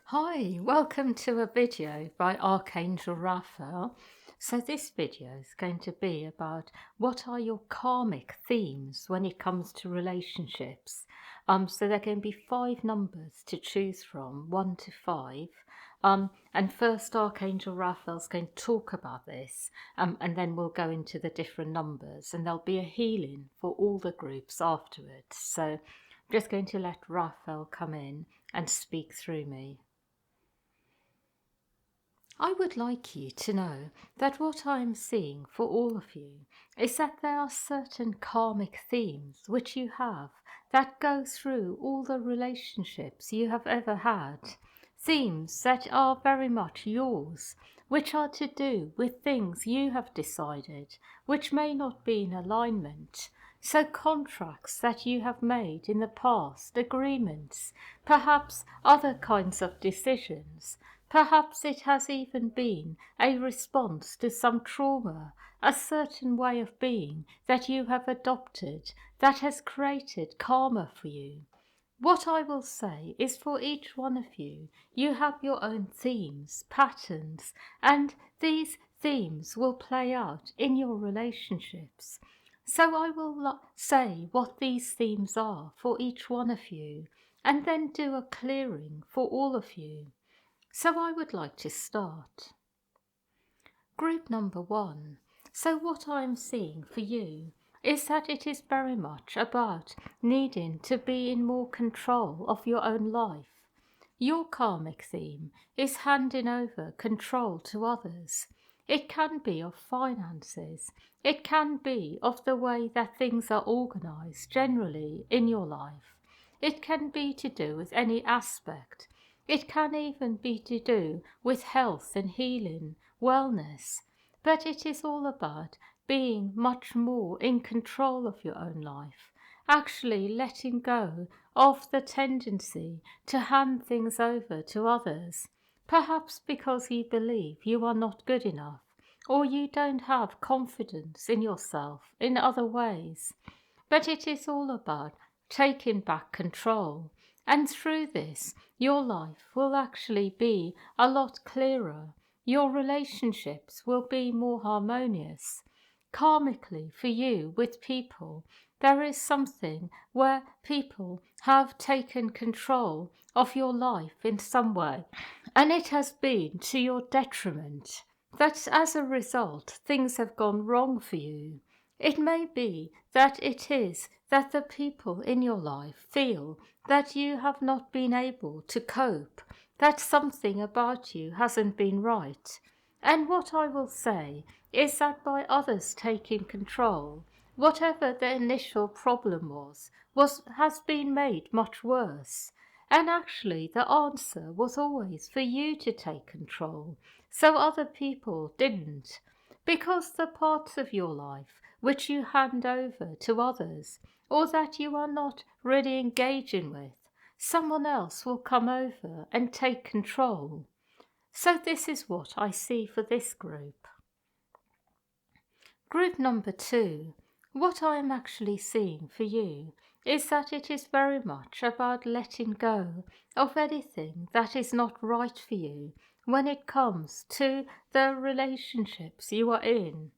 Hi, welcome to a video by Archangel Raphael. So this video is going to be about what are your karmic themes when it comes to relationships. So there are going to be 5 numbers to choose from, 1 to 5. And first Archangel Raphael is going to talk about this, and then we'll go into the different numbers, and there'll be a healing for all the groups afterwards. So I'm just going to let Raphael come in and speak through me. I would like you to know that what I am seeing for all of you is that there are certain karmic themes which you have that go through all the relationships you have ever had. Themes that are very much yours, which are to do with things you have decided, which may not be in alignment. So contracts that you have made in the past, agreements, perhaps other kinds of decisions. Perhaps it has even been a response to some trauma, a certain way of being that you have adopted that has created karma for you. What I will say is for each one of you, you have your own themes, patterns, and these themes will play out in your relationships. So I will say what these themes are for each one of you, and then do a clearing for all of you. So I would like to start. Group number 1. So what I am seeing for you is that it is very much about needing to be in more control of your own life. Your karmic theme is handing over control to others. It can be of finances. It can be of the way that things are organised generally in your life. It can be to do with any aspect. It can even be to do with health and healing, wellness. But it is all about being much more in control of your own life, actually letting go of the tendency to hand things over to others, perhaps because you believe you are not good enough, or you don't have confidence in yourself in other ways. But it is all about taking back control, and through this your life will actually be a lot clearer. Your relationships will be more harmonious. Karmically for you with people, there is something where people have taken control of your life in some way, and it has been to your detriment. That as a result things have gone wrong for you. It may be that it is that the people in your life feel that you have not been able to cope, that something about you hasn't been right. And what I will say is that by others taking control, whatever the initial problem has been made much worse. And actually the answer was always for you to take control, so other people didn't. Because the parts of your life which you hand over to others, or that you are not really engaging with, someone else will come over and take control. So this is what I see for this group. Group number 2. What I am actually seeing for you is that it is very much about letting go of anything that is not right for you when it comes to the relationships you are in.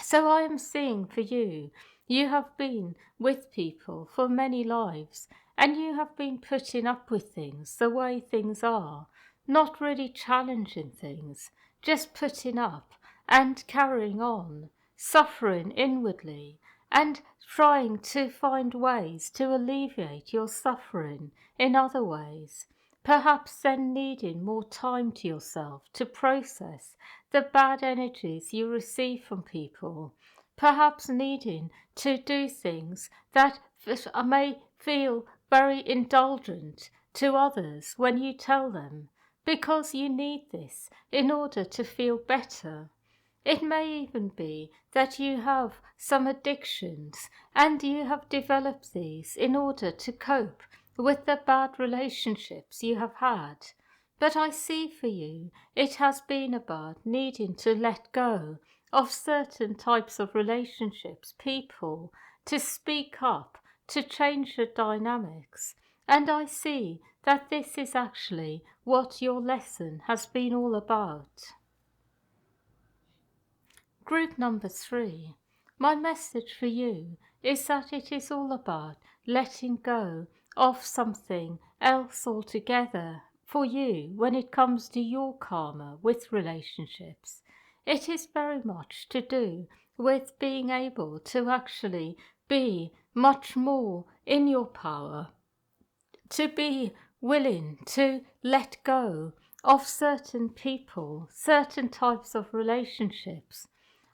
So I am seeing for you, you have been with people for many lives, and you have been putting up with things the way things are, not really challenging things, just putting up and carrying on, suffering inwardly, and trying to find ways to alleviate your suffering in other ways. Perhaps then needing more time to yourself to process the bad energies you receive from people. Perhaps needing to do things that may feel very indulgent to others when you tell them, because you need this in order to feel better. It may even be that you have some addictions and you have developed these in order to cope with the bad relationships you have had. But I see for you it has been about needing to let go of certain types of relationships, people, to speak up, to change the dynamics. And I see that this is actually what your lesson has been all about. Group number 3. My message for you is that it is all about letting go of something else altogether for you when it comes to your karma with relationships. It is very much to do with being able to actually be much more in your power, to be willing to let go of certain people, certain types of relationships.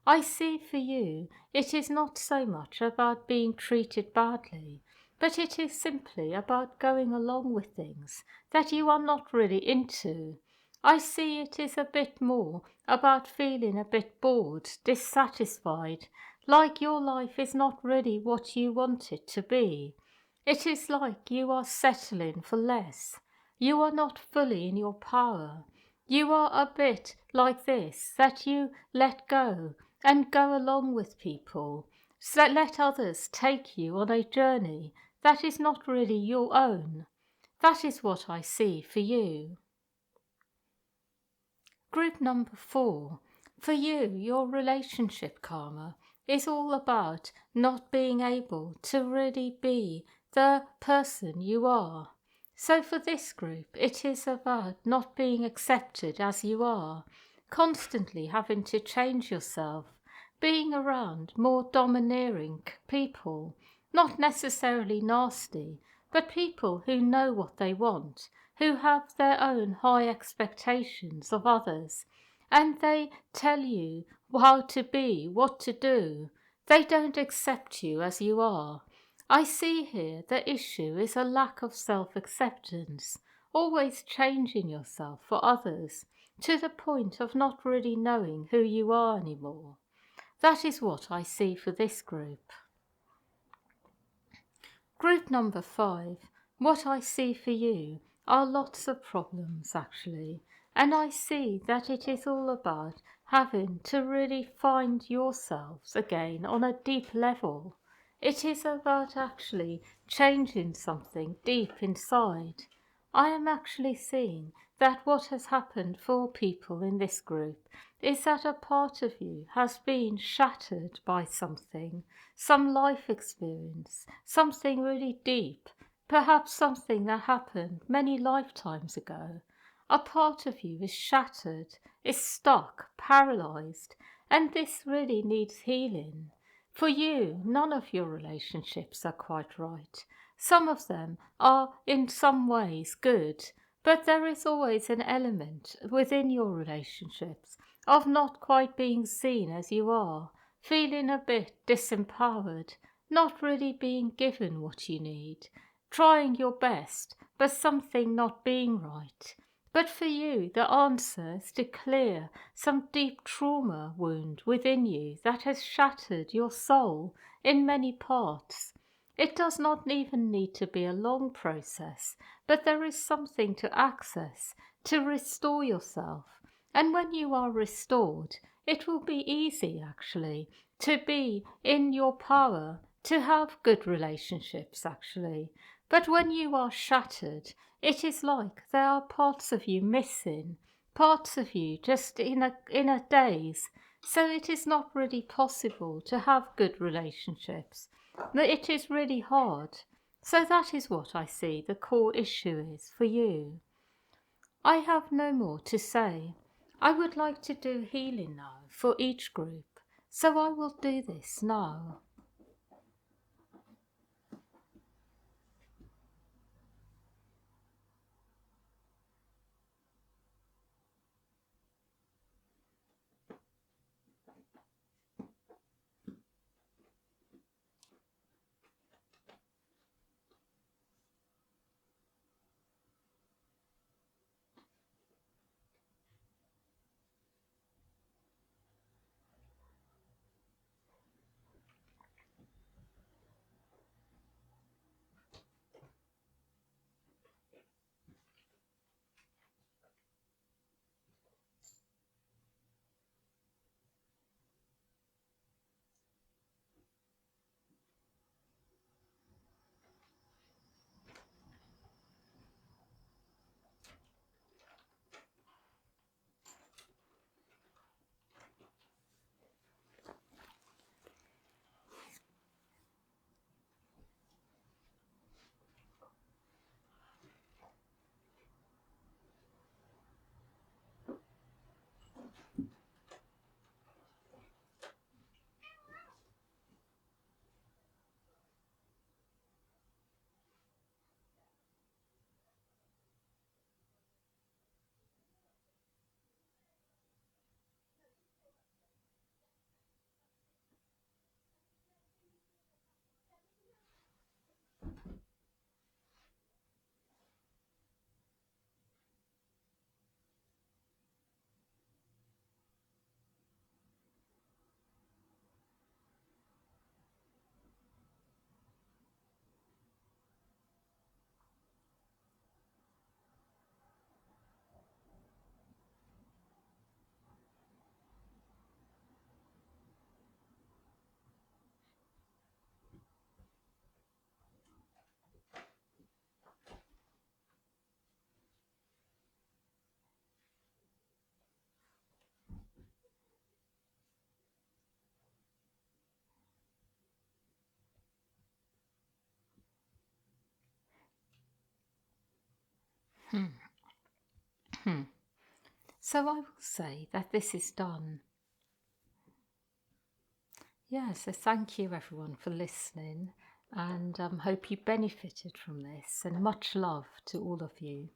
I see for you it is not so much about being treated badly, but it is simply about going along with things that you are not really into. I see it is a bit more about feeling a bit bored, dissatisfied, like your life is not really what you want it to be. It is like you are settling for less. You are not fully in your power. You are a bit like this, that you let go and go along with people. So let others take you on a journey that is not really your own. That is what I see for you. Group number 4. For you, your relationship karma is all about not being able to really be the person you are. So for this group, it is about not being accepted as you are, constantly having to change yourself, being around more domineering people, not necessarily nasty, but people who know what they want, who have their own high expectations of others, and they tell you how to be, what to do. They don't accept you as you are. I see here the issue is a lack of self-acceptance, always changing yourself for others, to the point of not really knowing who you are anymore. That is what I see for this group. Group number 5. What I see for you are lots of problems actually, and I see that it is all about having to really find yourselves again on a deep level. It is about actually changing something deep inside. I am actually seeing that what has happened for people in this group is that a part of you has been shattered by something, some life experience, something really deep, perhaps something that happened many lifetimes ago. A part of you is shattered, is stuck, paralyzed, and this really needs healing. For you, none of your relationships are quite right. Some of them are in some ways good, but there is always an element within your relationships of not quite being seen as you are, feeling a bit disempowered, not really being given what you need, trying your best, but something not being right. But for you, the answer is to clear some deep trauma wound within you that has shattered your soul in many parts. It does not even need to be a long process, but there is something to access to restore yourself. And when you are restored, it will be easy actually to be in your power, to have good relationships actually. But when you are shattered, it is like there are parts of you missing, parts of you just in a daze. So it is not really possible to have good relationships. It is really hard. So that is what I see the core issue is for you. I have no more to say. I would like to do healing now for each group, so I will do this now. So I will say that this is done. Yeah, so thank you everyone for listening, and hope you benefited from this, and much love to all of you.